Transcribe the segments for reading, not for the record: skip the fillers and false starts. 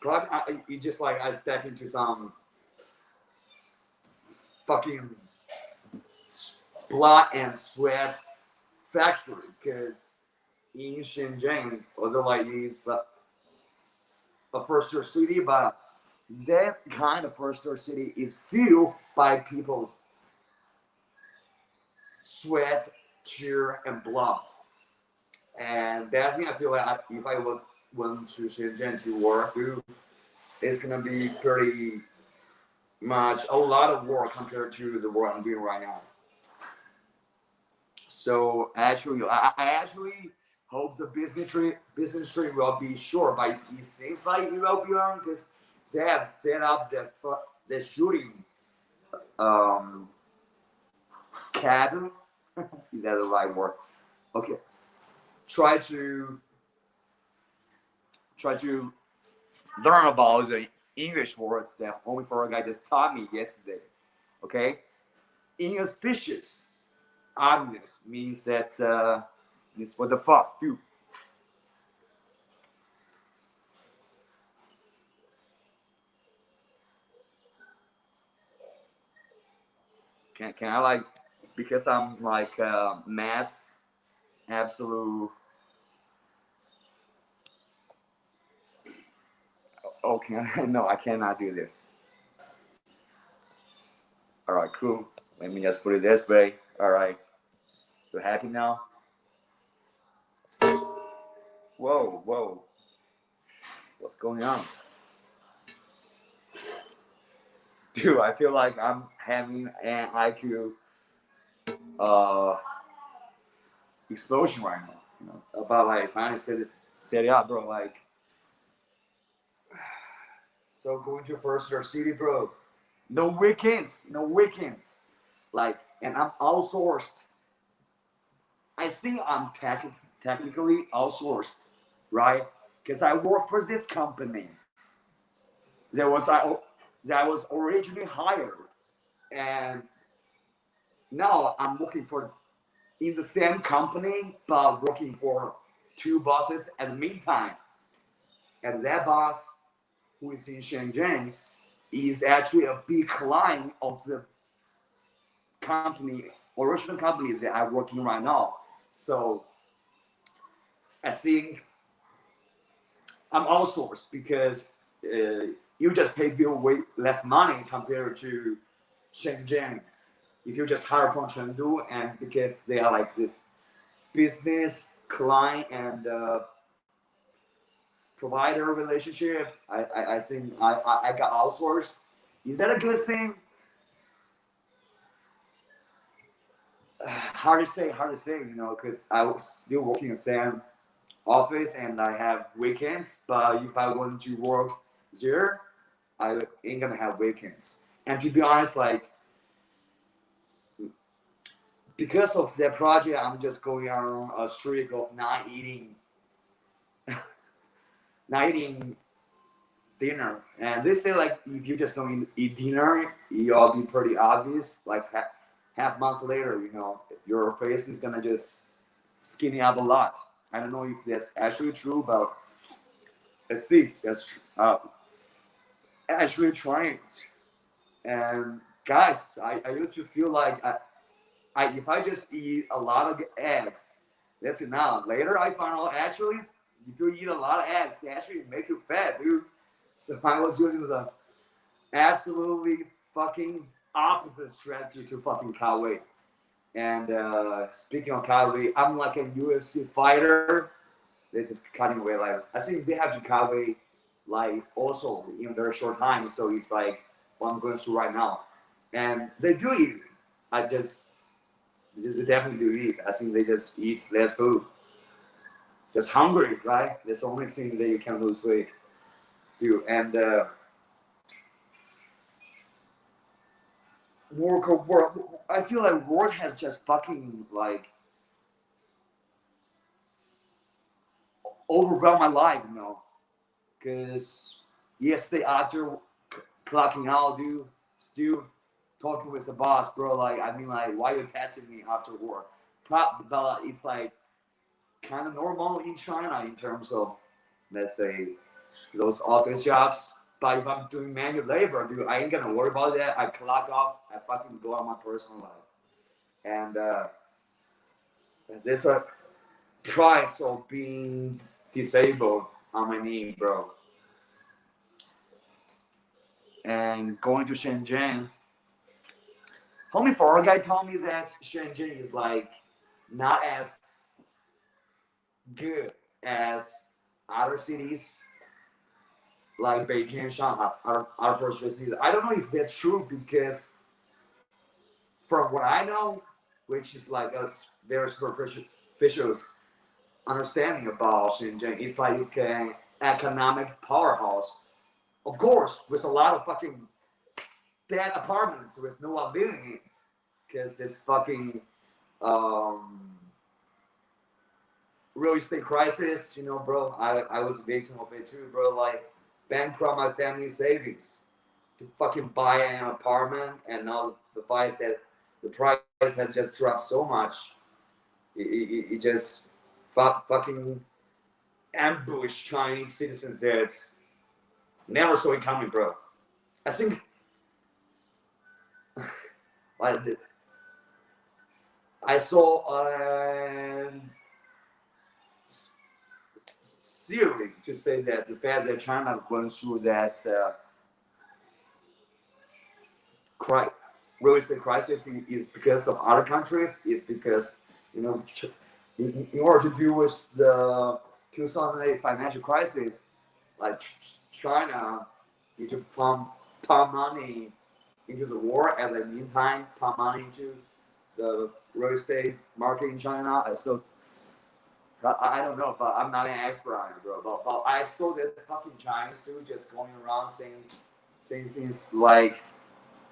Probably it's just like I step into some fucking blood and sweat factory because in Shenzhen, although like it's a first-tier city, but that kind of first-tier city is fueled by people's sweat, tear, and blood. And that thing I feel like if I went to Shenzhen to work, it's gonna be pretty much a lot of work compared to the work I'm doing right now. So actually, I actually hope the business tree will be short, but it seems like it will be long because they have set up the shooting cabin. Is that the right word? Okay. Try to learn about the English words that only for a guy just taught me yesterday. Okay, inauspicious obvious means that means what the fuck, dude. Can I like because I'm like mass absolute. Okay, no, I cannot do this. All right, cool. Let me just put it this way. All right, you happy now? Whoa, what's going on? Dude, I feel like I'm having an IQ explosion right now. You know, about like finally set it up, bro. Like, so going to first year city, bro. No weekends. Like, and I'm outsourced. I think I'm technically outsourced, right? Because I work for this company that was originally hired, and now I'm working for in the same company, but working for two bosses at the meantime. And that boss, who is in Shenzhen, is actually a big client of the company, original companies that I'm working right now. So I think I'm outsourced because you just pay bill way less money compared to Shenzhen. If you just hire from Chengdu, and because they are like this business client and provider relationship, I think I got outsourced. Is that a good thing? Hard to say, you know, because I was still working in the same office and I have weekends. But if I want to work there, I ain't gonna have weekends. And to be honest, like because of that project, I'm just going on a streak of not eating dinner. And they say like if you just don't eat dinner, you'll be pretty obvious. Like half months later, you know, your face is gonna just skinny up a lot. I don't know if that's actually true, but let's see. That's actually trying it. And guys, I used to feel like if I just eat a lot of eggs, that's enough. Later, I found out actually, if you eat a lot of eggs, they actually make you fat, dude. So I was using the absolutely fucking opposite strategy to fucking cut weight. And speaking of cut weight, I'm like a UFC fighter. They're just cutting weight. Like I think they have to cut weight like also in a very short time. So it's like what I'm going through right now. And they do eat. They definitely do eat. I think they just eat less food. Just hungry, right? That's the only thing that you can lose weight. Do and work. I feel like work has just fucking like overwhelmed my life, you know. Because yesterday after clocking out, dude, still talking with the boss, bro. Like, I mean, like, why you testing me after work? But it's like kind of normal in China in terms of, let's say, those office jobs. But if I'm doing manual labor, dude, I ain't gonna worry about that. I clock off. I fucking go on my personal life, and that's a price of being disabled on my knee, bro. And going to Shenzhen, homie foreign guy told me that Shenzhen is like not as good as other cities like Beijing and Shanghai, other first cities. I don't know if that's true because from what I know, which is like a very superficial understanding about Shenzhen, it's like an economic powerhouse. Of course, with a lot of fucking dead apartments with no one living in it. Because this fucking real estate crisis, you know, bro. I was a victim of it too, bro. Like, bankrupt my family savings to fucking buy an apartment, and now the price has just dropped so much. It just fucking ambush Chinese citizens that never saw it coming, bro. I think I saw a theory to say that the fact that China went through that real estate crisis is because of other countries. Is because, you know, in order to deal with the 2008 financial crisis, like China need to pump money into the war, and in the meantime pump money into the real estate market in China. So I don't know, but I'm not an expert on it, bro. But I saw this fucking Chinese dude just going around saying things like,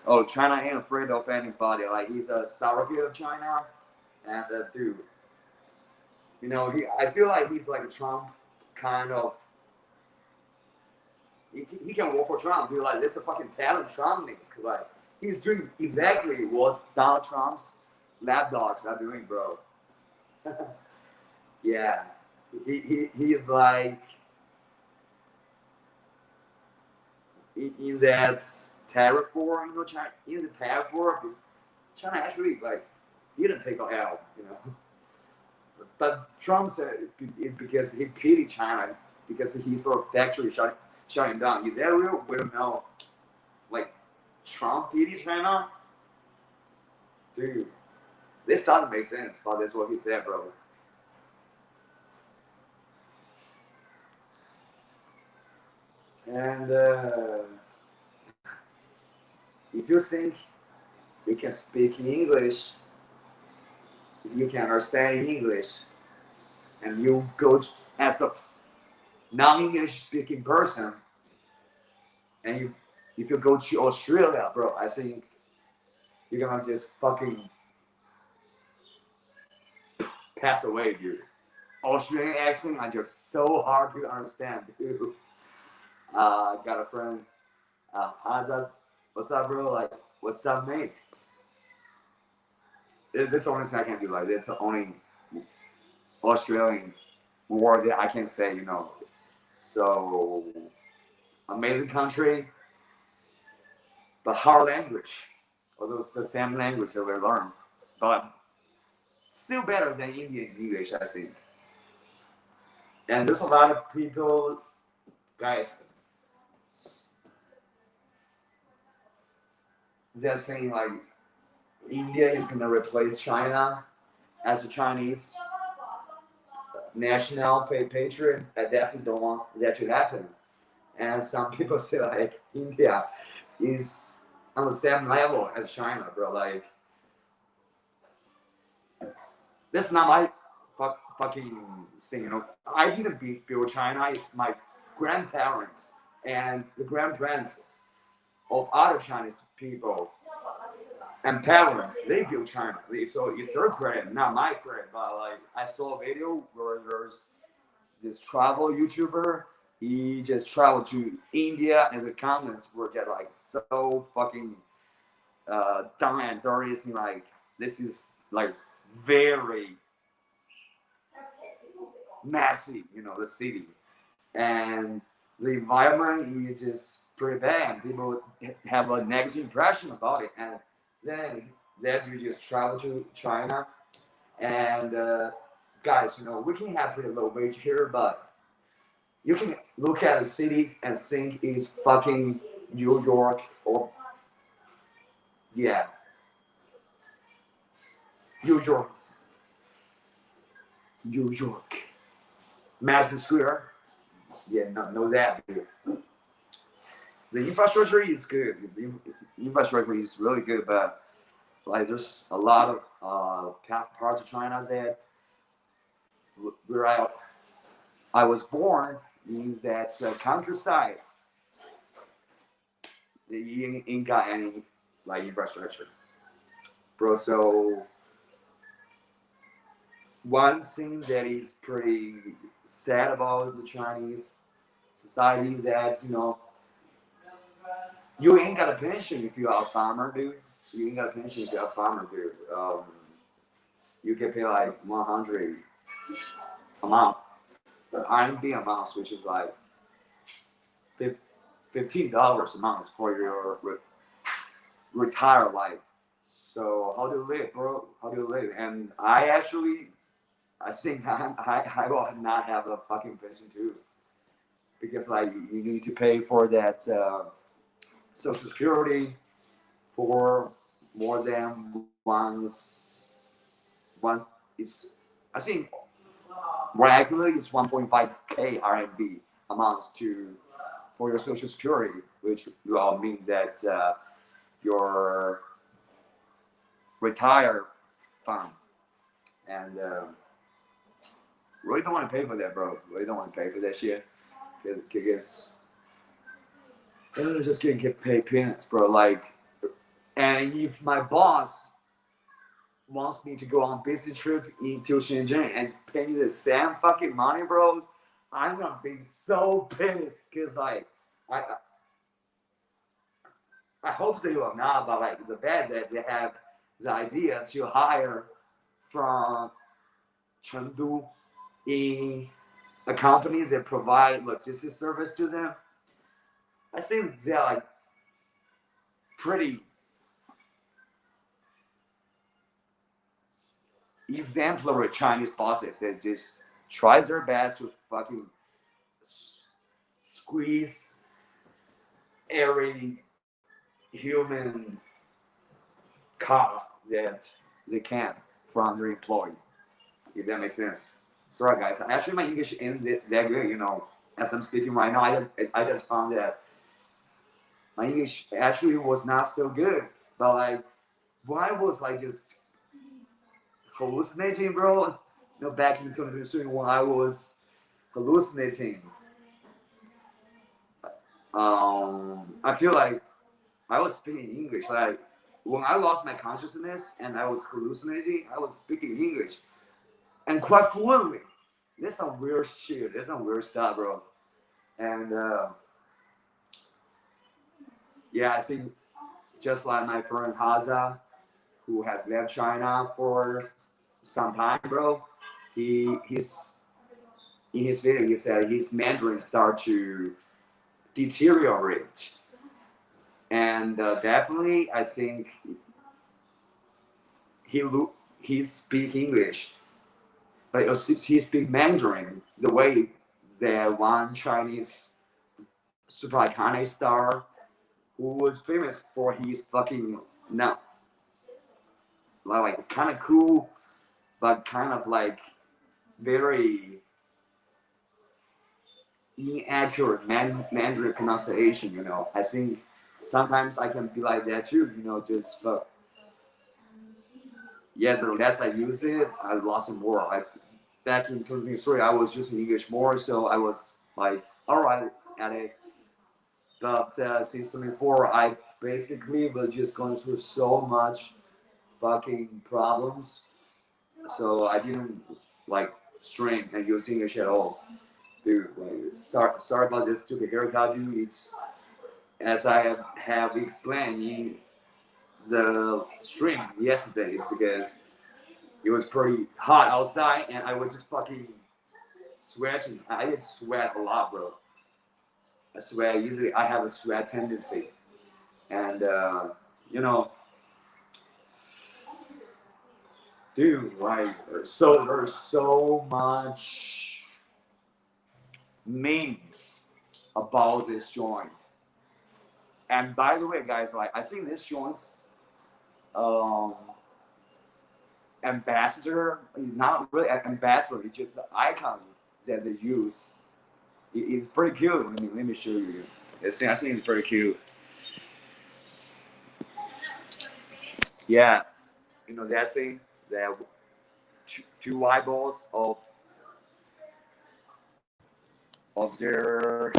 "Oh, China ain't afraid of anybody." Like he's a surrogate of China, and dude, you know, I feel like he's like a Trump kind of. He can work for Trump. Dude, like there's a fucking talent Trump needs, cause like he's doing exactly what Donald Trump's lapdogs are doing, bro. Yeah, he's like in that tariff war, you know, China in the tariff war, China actually like didn't take a L, you know. But Trump said it because he pitied China because he saw factory shutting down. Is that real? We don't know. Like Trump pitied China, dude. This doesn't make sense, but that's what he said, bro. And if you think you can speak English, if you can understand English, and you go as a non-English speaking person, and if you go to Australia, bro, I think you're gonna just fucking pass away, dude. Australian accent are just so hard to understand, dude. Got a friend. How's that? What's up, bro? Like, what's up, mate? This the only thing I can do. Like, it's the only Australian word that I can say, you know. So, amazing country, but hard language. Although it's the same language that we learn, but still better than Indian English, I think. And there's a lot of people, guys, they're saying like India is gonna replace China as a Chinese national patriot. I definitely don't want that to happen. And some people say like India is on the same level as China, bro. Like, that's not my fucking thing, you know. I didn't build China. It's my grandparents and the grandparents of other Chinese people and parents. They built China. So it's their credit, not my credit. But like, I saw a video where there's this travel YouTuber. He just traveled to India, and the comments were just like so fucking down and dirty. Like, this is like very massive, you know, the city. And the environment is just pretty bad. People have a negative impression about it, and then you just travel to China, and guys, we can have pretty low wage here, but you can look at the cities and think it's fucking New York or yeah, New York, Madison Square. Yeah, know that, dude. The infrastructure is good. The infrastructure is really good, but like there's a lot of parts of China that where I was born means that countryside. You ain't got any like infrastructure, bro. So one thing that is pretty sad about the Chinese society is that you ain't got a pension if you're a farmer, dude. You ain't got a pension if you're a farmer, dude. You can pay like 100 a month, RMB a month, which is like $15 a month for your retire life. So how do you live, bro? How do you live? And I think I will not have a fucking pension too, because like you need to pay for that Social Security for more than one. It's I think regularly it's 1.5k RMB a month for your Social Security, which means that your retire fund, and really don't want to pay for that, bro. Really don't want to pay for that shit, because they're just gonna get paid peanuts, bro. Like, and if my boss wants me to go on business trip into Shenzhen and pay me the same fucking money, bro, I'm gonna be so pissed, cause like I hope they will not, but like the bad that they have the idea to hire from Chengdu in a company that provide logistics service to them. I think they're like pretty exemplary Chinese bosses that just tries their best to fucking squeeze every human cost that they can from their employee, if that makes sense. Sorry guys, actually my English isn't that good, as I'm speaking right now. I just found that my English actually was not so good, but like why was like just hallucinating, bro. Back in 2023 when I was hallucinating, I feel like I was speaking English. Like when I lost my consciousness and I was hallucinating, I was speaking English and quite fluently. That's some weird shit. That's some weird stuff, bro. And yeah, I think just like my friend Haza, who has left China for some time, bro. He's in his video. He said his Mandarin start to deteriorate, and definitely I think he speak English, but he speak Mandarin the way that one Chinese super iconic star who was famous for his fucking like kind of cool, but kind of like very inaccurate Mandarin pronunciation. I think sometimes I can be like that too. Just but yeah, the less I use it, I lost it more. Back in 2023, I was using English more, so I was like alright at it. But since 24, I basically was just going through so much fucking problems, so I didn't like strain and use English at all, dude. Like, sorry about this stupid haircut, dude. It's as I have explained in the stream yesterday, is because it was pretty hot outside and I was just fucking sweating. I did sweat a lot, bro. I sweat. Usually I have a sweat tendency, and you know, dude, like there's so much memes about this joint. And by the way, guys, like I think this joint's ambassador, not really an ambassador, it's just an icon that they use. It's pretty cute. Let me show you. I think it's pretty cute. Yeah, you know that thing, that two eyeballs of their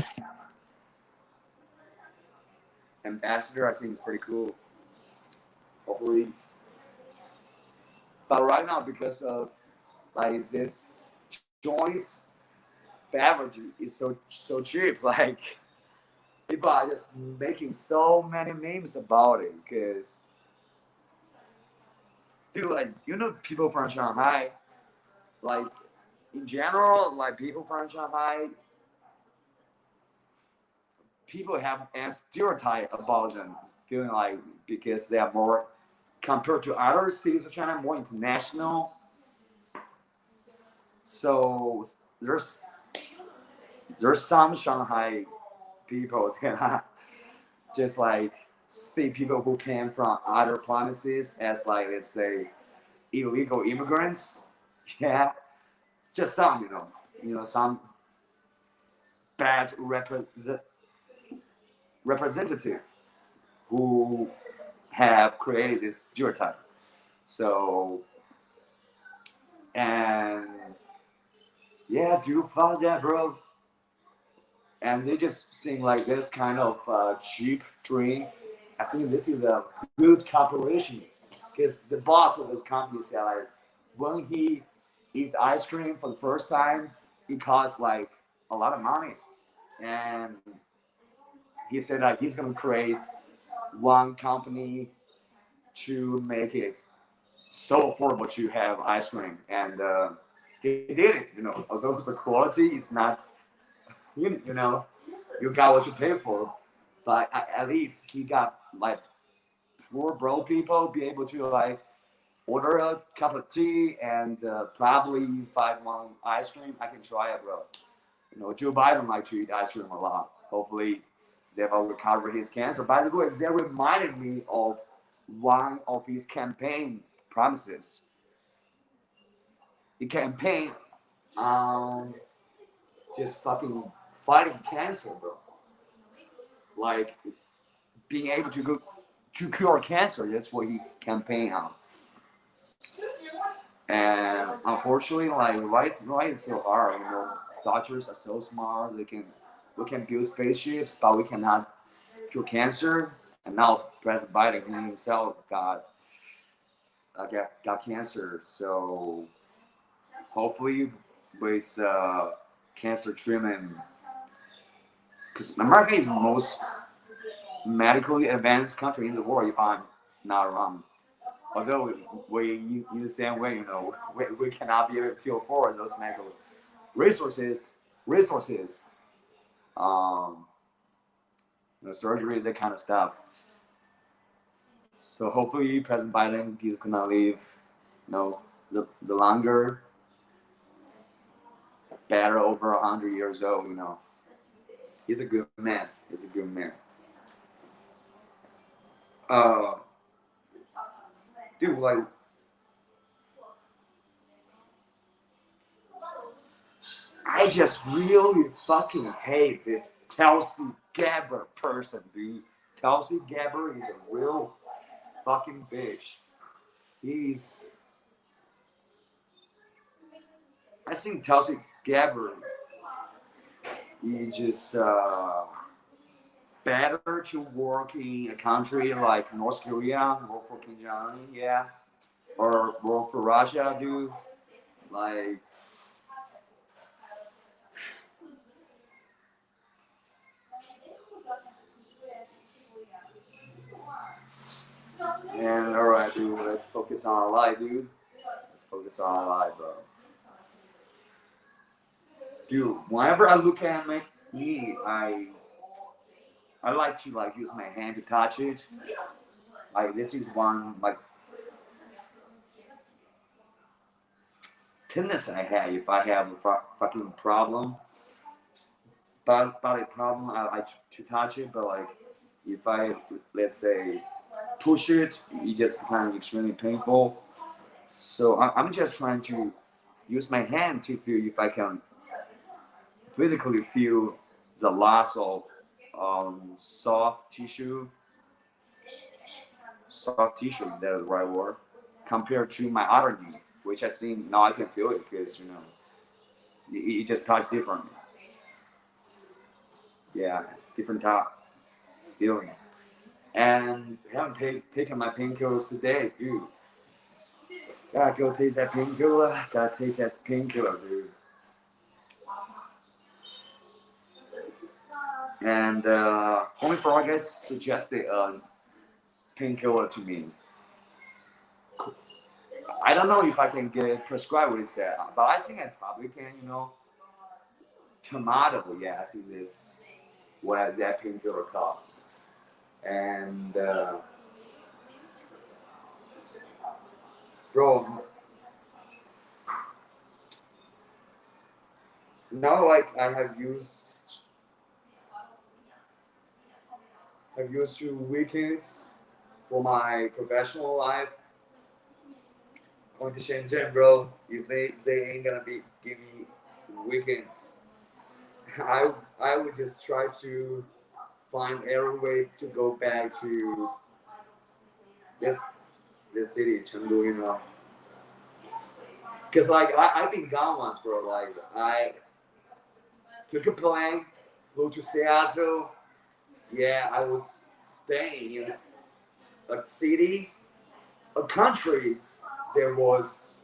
ambassador. I think it's pretty cool. Hopefully, but right now because of like this joints beverage is so cheap, like people are just making so many memes about it because dude, like you know, people from Shanghai, like in general, like people from Shanghai, people have a stereotype about them, feeling like because they are more compared to other cities of China, more international. So there's some Shanghai people that just like see people who came from other provinces as like, let's say, illegal immigrants. Yeah, it's just some, some bad representative who have created this stereotype. So, and yeah, dude, fuck that, bro. And they just seem like this kind of cheap drink. I think this is a good cooperation because the boss of this company said like when he eats ice cream for the first time, it costs like a lot of money, and he said that he's gonna create one company to make it so affordable to have ice cream, and he did it. Although the quality is not, you you got what you pay for, but at least he got like poor broke people be able to like order a cup of tea and probably 5 1 ice cream. I can try it, bro. Joe Biden likes to eat ice cream a lot. Hopefully, they will recover his cancer. By the way, that reminded me of one of his campaign promises. The campaign just fucking fighting cancer, bro. Like being able to cure cancer. That's what he campaigned on. And unfortunately, like why is so hard? Doctors are so smart. We can build spaceships, but we cannot cure cancer. And now President Biden himself got cancer. So hopefully with cancer treatment, because America is the most medically advanced country in the world, if I'm not wrong. Although we in the same way, we cannot be able to afford those medical resources, surgery, that kind of stuff. So hopefully President Biden is gonna live, the longer, better, over 100 years old. He's a good man. Dude, like, I just really fucking hate this Tulsi Gabbard person, dude. Tulsi Gabbard is a real fucking bitch. I think Tulsi Gabbard is just better to work in a country like North Korea, work for Kim Jong-un, yeah, or work for Russia, dude. Like, and alright, dude, let's focus on our life, dude. Let's focus on our life, bro. Dude, whenever I look at me, I like to like use my hand to touch it. Like this is one like tendency I have if I have a fucking problem. Body problem, I like to touch it, but like if I, let's say, push it, it just becomes extremely painful. So I'm just trying to use my hand to feel if I can physically feel the loss of soft tissue, that's the right word, compared to my other knee, which I think now I can feel it because, you know, it just touched differently. Yeah, different type feeling. And I haven't taken my painkillers today, dude. Gotta go take that painkiller. Dude. And Homie Progress suggested a painkiller to me. I don't know if I can get prescribed with that, but I think I probably can, you know. Tomato, yeah, I think that's what that painkiller called. And bro, now like I have used 2 weekends for my professional life. Going to Shenzhen, bro. If they ain't gonna give me weekends, I would just try to find every way to go back to this city, Chengdu, you know. Cause like I've been gone once, bro. Like I took a plane, flew to Seattle. Yeah, I was staying in a city, a country that was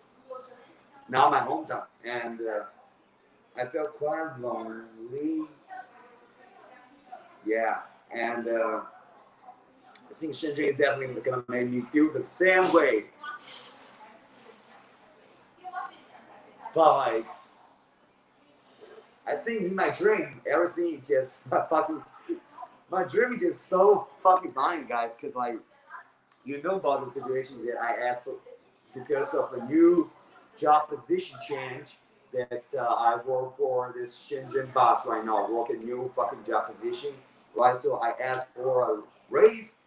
not my hometown, and I felt quite lonely. Yeah, and I think Shenzhen is definitely gonna make me feel the same way. But like, I think in my dream, everything is just fucking. My dream is just so fucking fine, guys, because like, you know about the situation that I asked for because of a new job position change that I work for this Shenzhen boss right now. I work a new fucking job position, right? So I asked for a raise,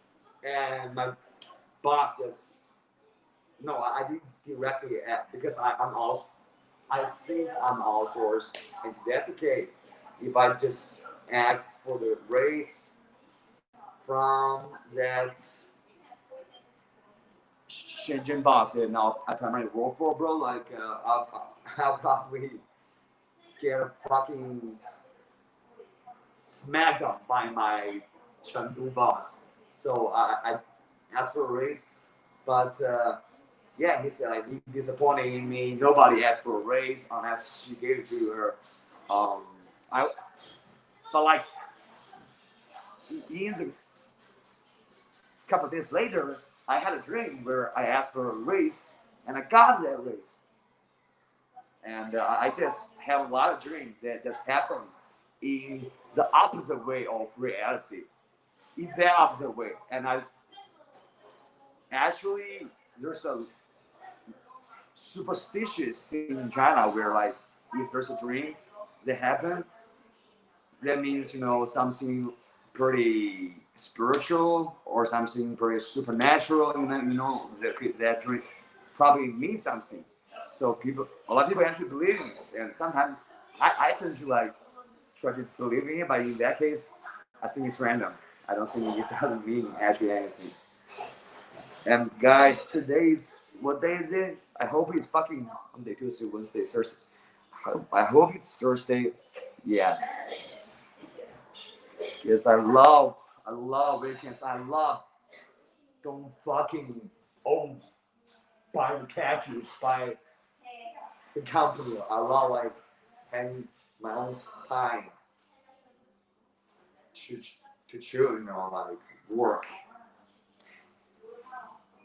and my boss just no, I didn't directly ask because I'm also I think I'm outsourced, and if that's the case, if I just ask for the raise from that Shenzhen boss and I primarily work for, bro, like I'll probably get a fucking smacked up by my Chengdu boss. So I asked for a raise, but yeah, he said like he disappointed in me. Nobody asked for a raise unless she gave it to her. I but like years, a couple of days later, I had a dream where I asked for a raise and I got that raise. And I just have a lot of dreams that just happen in the opposite way of reality. It's the opposite way, and I actually there's a superstitious thing in China where like if there's a dream that happen, that means, you know, something pretty spiritual or something pretty supernatural. You know that dream probably means something. So a lot of people actually believe in this, and sometimes I tend to like try to believe in it, but in that case, I think it's random. I don't think it doesn't mean actually anything. And guys, what day is it? I hope it's fucking Monday, Tuesday, Wednesday, Thursday. I hope it's Thursday. Yeah. Yes, I love weekends. I love don't fucking own buy the khakis, buy the company. I love like having my own time to chill, you know, like work.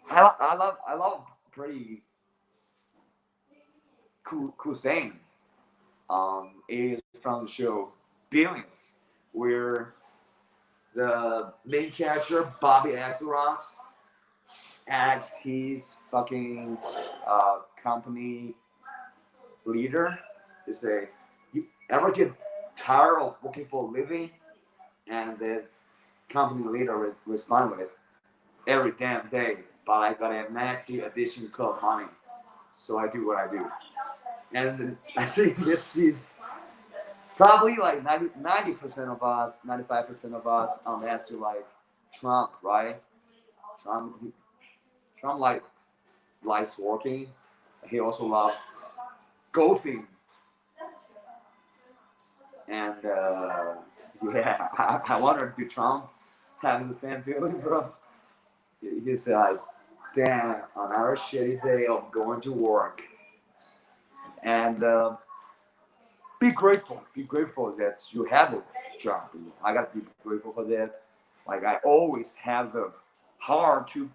I love pretty cool thing. Is from the show billions. Where the main character Bobby Axelrod asks his fucking company leader to say, "You ever get tired of working for a living?" And the company leader responded with, "Every damn day, but I got a nasty addition called money, so I do what I do." And I think this is probably like 90% of us, 95% of us answer like Trump, right? Trump like likes working. He also loves golfing. And yeah, I wonder if Trump has the same feeling, bro. He's like, damn, another shitty day of going to work. And be grateful that you have a job. I gotta be grateful for that. Like I always have the heart to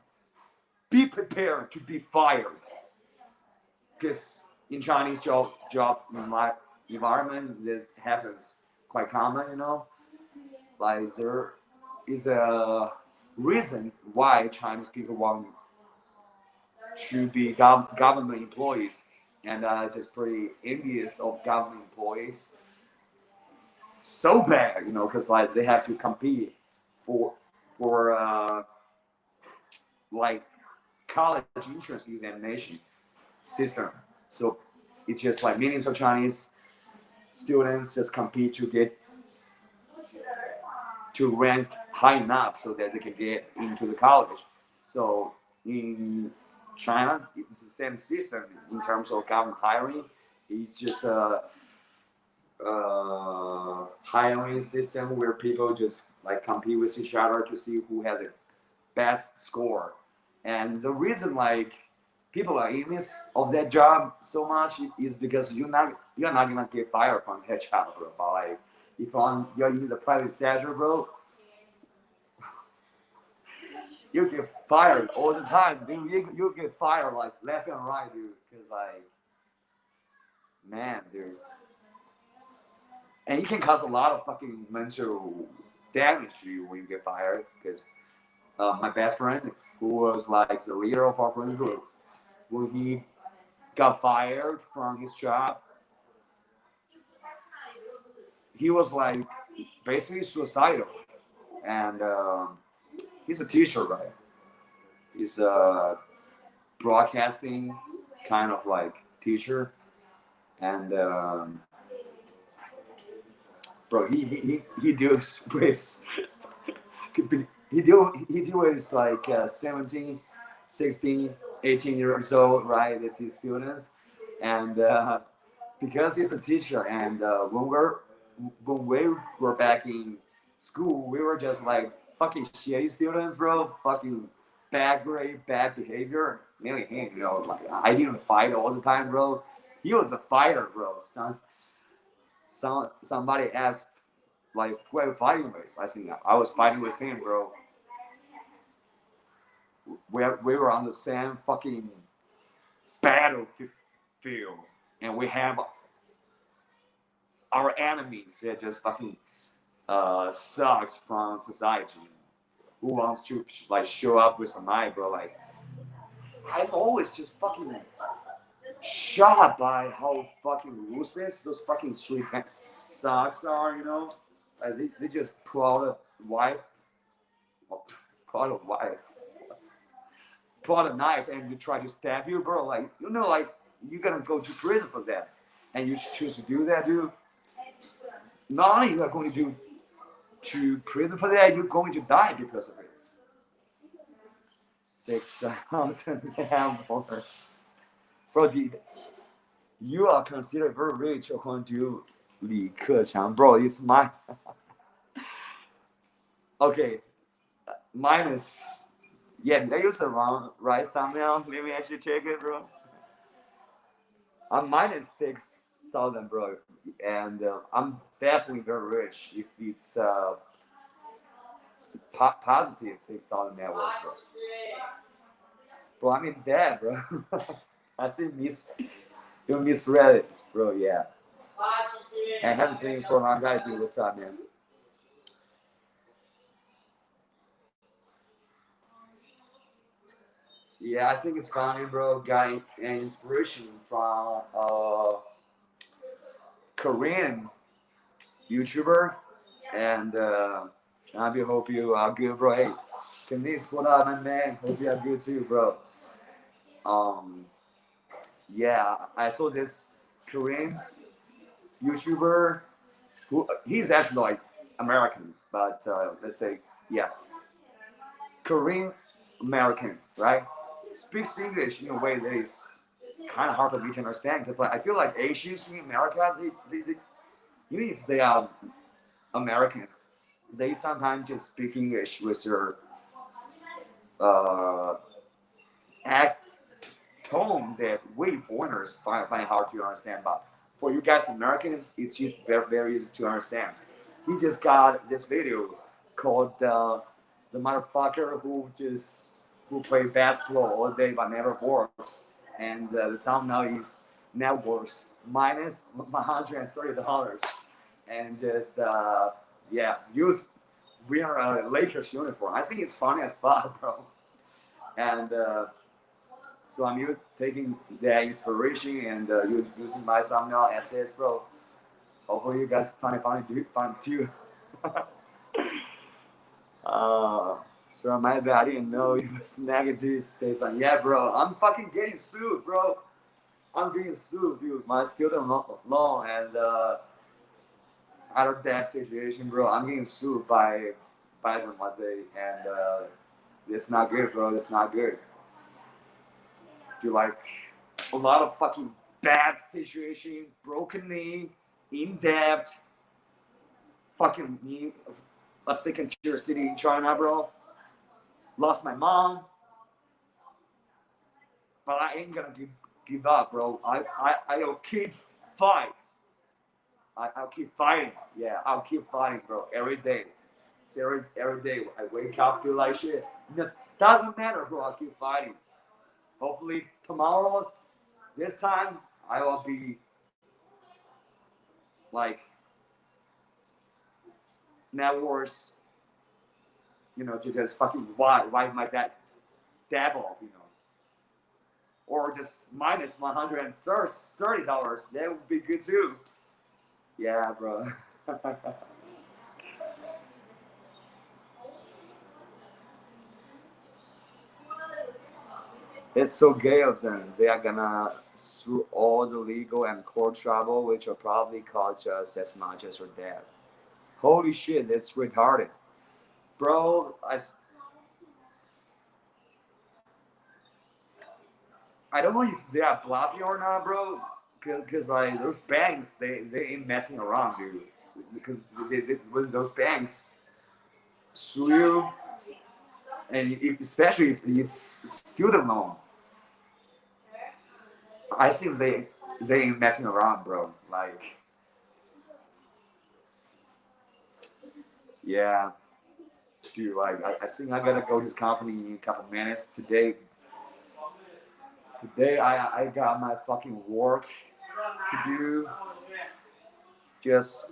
be prepared to be fired. Because in Chinese job environment, that happens quite common, you know. Like there is a reason why Chinese people want to be government employees, and just pretty envious of government employees. So bad, you know, because like they have to compete for like college entrance examination system. So it's just like millions of Chinese students just compete to rank high enough so that they can get into the college. So in China, it's the same system in terms of government hiring. It's just a hiring system where people just like compete with each other to see who has the best score. And the reason like people are envious of that job so much is because you're not gonna get fired from that job, bro. But like if you're in the private sector, bro, you get fired all the time, dude. You get fired like left and right, dude. Cause like, man, dude, and it can cause a lot of fucking mental damage to you when you get fired. Cause my best friend, who was like the leader of our friend group, when he got fired from his job, he was like basically suicidal. And he's a teacher, right? He's a broadcasting kind of like teacher, and bro, he deals with he deals with like 17, 16, 18 years old, right? It's his students, and because he's a teacher, and when we were back in school, we were just like fucking shitty students, bro. Fucking bad grade, bad behavior. Mainly him, you know. Like I didn't fight all the time, bro. He was a fighter, bro. Somebody asked, like, who are you fighting with? I think I was fighting with him, bro. We were on the same fucking battlefield, and we have our enemies that just fucking sucks from society. Who wants to like show up with a knife, bro? Like I'm always just fucking shocked by how fucking ruthless those fucking street sucks are, you know? Like they just pull out a knife and you try to stab you, bro. Like, you know, like you're gonna go to prison for that, and you choose to do that, dude. Not only you are going to prison for that, you're going to die because of it. 6,000 hammers. Bro, you are considered very rich according to Li Keqiang. Bro, it's mine. Okay, minus. Yeah, that is around right somehow. Maybe I should check it, bro. I'm minus 6,000, bro, and I'm definitely very rich if it's positive 6,000 net worth, bro. Bro, I'm in debt, bro. I see you misread it, bro. Yeah. And haven't seen you for a long time, dude. What's up, man? Yeah, I think it's funny, bro. Got an inspiration from Korean YouTuber, and I hope you are good, bro. Hey, Denise, what up, my man? Hope you are good too, bro. Yeah, I saw this Korean YouTuber who he's actually like American, but let's say yeah, Korean American, right? Speaks English in a way that is kind of hard for me to understand because like I feel like Asians in America, they even if they are Americans, they sometimes just speak English with their uh, act tones that we foreigners find hard to understand. But for you guys Americans, it's just very easy to understand. He just got this video called the motherfucker who play basketball all day but never works, and the sound now is net worth minus $130, and just yeah, use wear a Lakers uniform. I think it's funny as fuck, bro. And so I'm taking that inspiration and using my thumbnail assets, bro. Hopefully you guys find it fun too. So my bad, I didn't know it was negative. Say something. Yeah, bro, I'm fucking getting sued, bro. I'm getting sued, dude. My student loan and other debt situation, bro. I'm getting sued by somebody, and it's not good, bro. It's not good. Dude, like a lot of fucking bad situation, broken knee, in debt, fucking me, a second tier city in China, bro. Lost my mom, but I ain't gonna give up, bro. I'll keep fight. I'll keep fighting. Yeah, I'll keep fighting, bro. Every day. It's every day. I wake up, feel like shit. It doesn't matter, bro. I'll keep fighting. Hopefully tomorrow, this time, I will be like net worth, to just fucking wipe my dab off, or just minus $130. That would be good too. Yeah, bro. It's so gay of them. They are gonna through all the legal and court trouble, which will probably cost just as much as your dad. Holy shit, that's retarded, bro. I don't know if they are bluffing or not, bro. Because like those banks, they ain't messing around, dude. Because when those banks sue you, and especially if it's student loan, I think they ain't messing around, bro. Like, yeah, dude. Like, I think I gotta go to the company in a couple minutes today. Today I got my fucking work to do. Just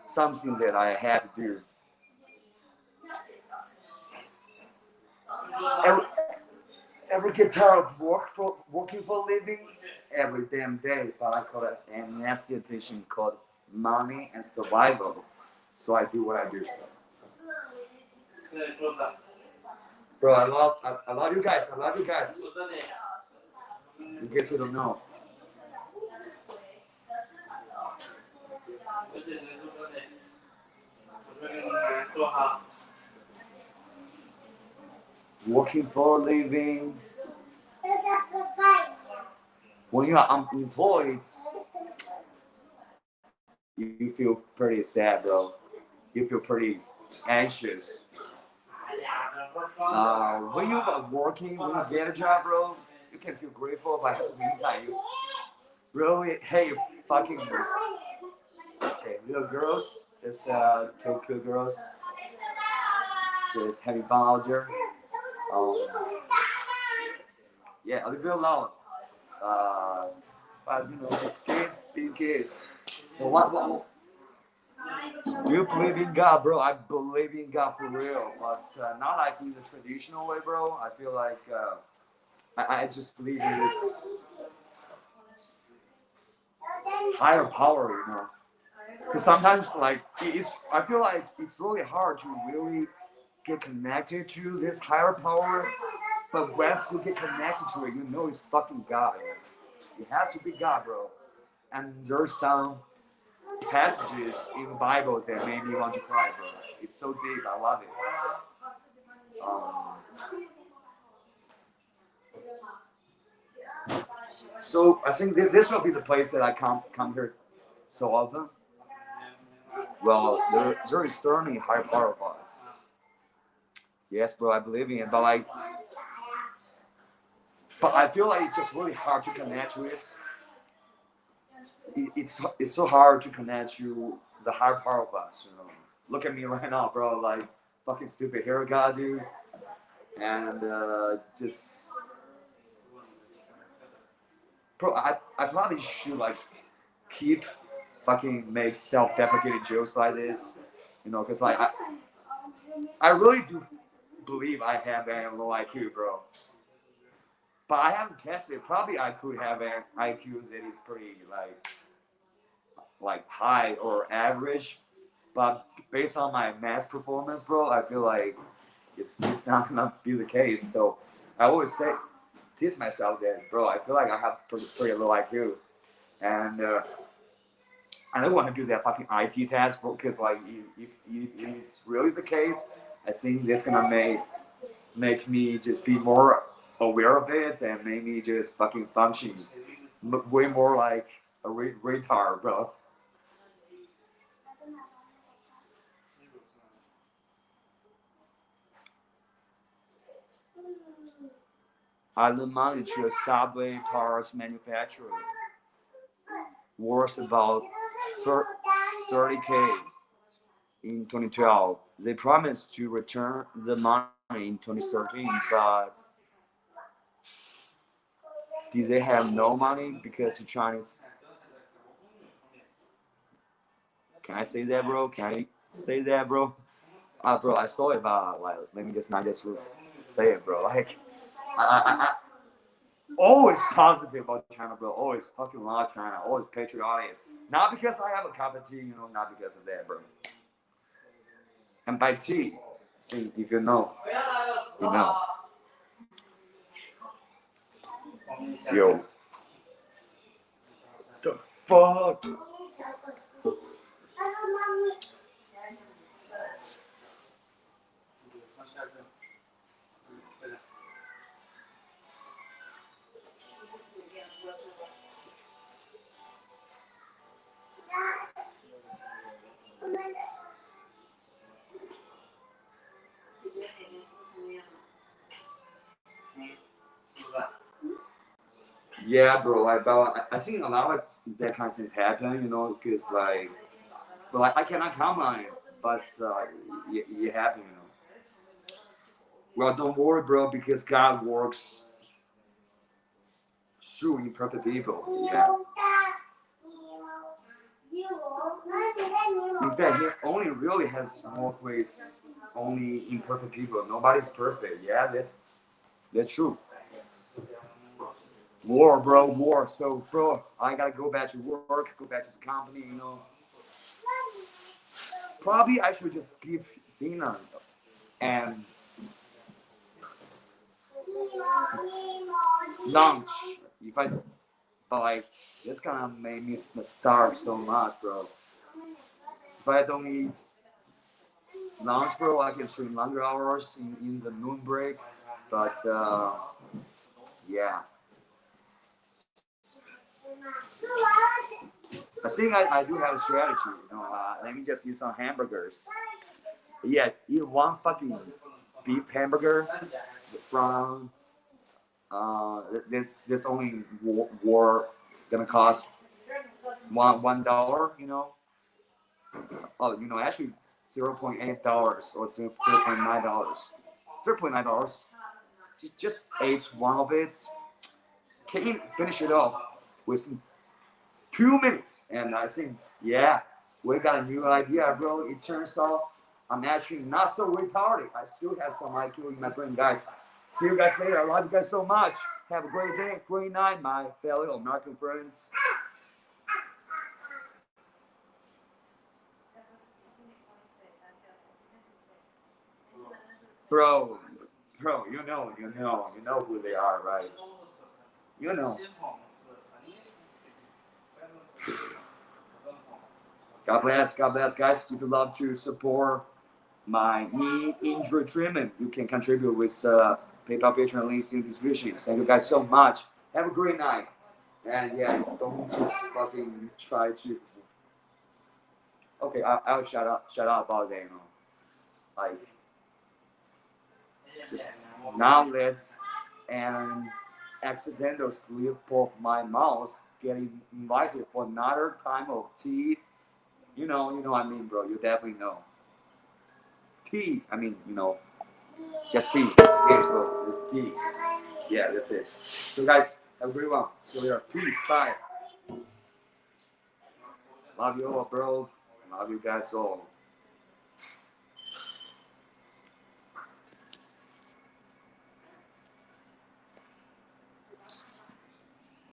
something that I have to do. Ever get tired of working for a living every damn day? But I call it an nasty edition called money and survival. So I do what I do. Bro, I love you guys. I love you guys. In case you don't know. Working for a living. When you are unemployed, you feel pretty sad, bro. You feel pretty anxious. When you are working, when you get a job, bro, you can feel grateful by the meantime. Really, hey, fucking okay, little girls, this cool girls, just having fun out there. Yeah, a little bit alone. But it's kids being kids. But what do you believe in God, bro? I believe in God for real, but not like in the traditional way, bro. I feel like I just believe in this higher power, Because sometimes, like, I feel like it's really hard to really get connected to this higher power. But once you get connected to it, it's fucking God. It has to be God, bro. And there's some passages in the Bible that made me want to cry, bro. It's so deep. I love it. So I think this will be the place that I come here so often. Well, there is certainly a higher power of us. Yes, bro, I believe in it, but I feel like it's just really hard to connect to it. It's so hard to connect to the higher power of us. Look at me right now, bro. Like fucking stupid haircut, dude, and it's just, bro. I probably should like keep fucking make self-deprecating jokes like this, because like I really do believe I have an low IQ, bro. But I haven't tested. Probably I could have an IQ that is pretty like high or average. But based on my math performance, bro, I feel like it's not gonna be the case. So I always tease myself that, bro, I feel like I have pretty low IQ, and I don't want to do that fucking IT test, because like if it's really the case, I think that's gonna make me just be more aware of it and make me just fucking function way more like a retard, bro. I lend money to a subway parts manufacturer worth about 30K in 2012. They promised to return the money in 2013, but do they have no money because the Chinese? Can I say that, bro? Can I say that, bro? Bro, I saw it, but like, let me just not just say it, bro. Like, I always positive about China, bro. Always fucking love China. Always patriotic. Not because I have a cup of tea, not because of that, bro. And by tea, see, if you know, you know. Yo. The fuck? Yeah, bro. Like, but I think a lot of that kind of things happen, because but like I cannot count on it, but it happen, Well, don't worry, bro, because God works through imperfect people. Yeah. In fact, he only really has more ways. Only imperfect people. Nobody's perfect. Yeah, that's true. War, bro, war. So, bro, I gotta go back to work, go back to the company, Probably I should just skip dinner and lunch. But like, this gonna make me starve so much, bro. If I don't eat lunch, bro, I can stream longer hours in the noon break. But yeah. I think I do have a strategy. Let me just use some hamburgers. Yeah, eat one fucking beef hamburger from this only war gonna cost $1. Oh, actually $0.8 or $0.9. $0.9. Just ate one of it. Can you finish it off with some 2 minutes. And I think, yeah, we got a new idea, bro. It turns out I'm actually not so retarded. I still have some IQ in my brain, guys. See you guys later. I love you guys so much. Have a great day, great night, my fellow American friends. Bro, you know who they are, right? You know. God bless, guys. If you love to support my knee injury treatment, you can contribute with PayPal, Patreon links in the description. Thank you guys so much. Have a great night. And yeah, don't just fucking try to. Okay, I'll shut up about that, like, just now let's an accidental slip of my mouse getting invited for another time of tea. You know what I mean, bro. You definitely know. Tea. I mean, just tea. Yes, bro. It's tea. Yeah, that's it. So, guys, have a great one. See you later. Peace. Bye. Love you all, bro. Love you guys all.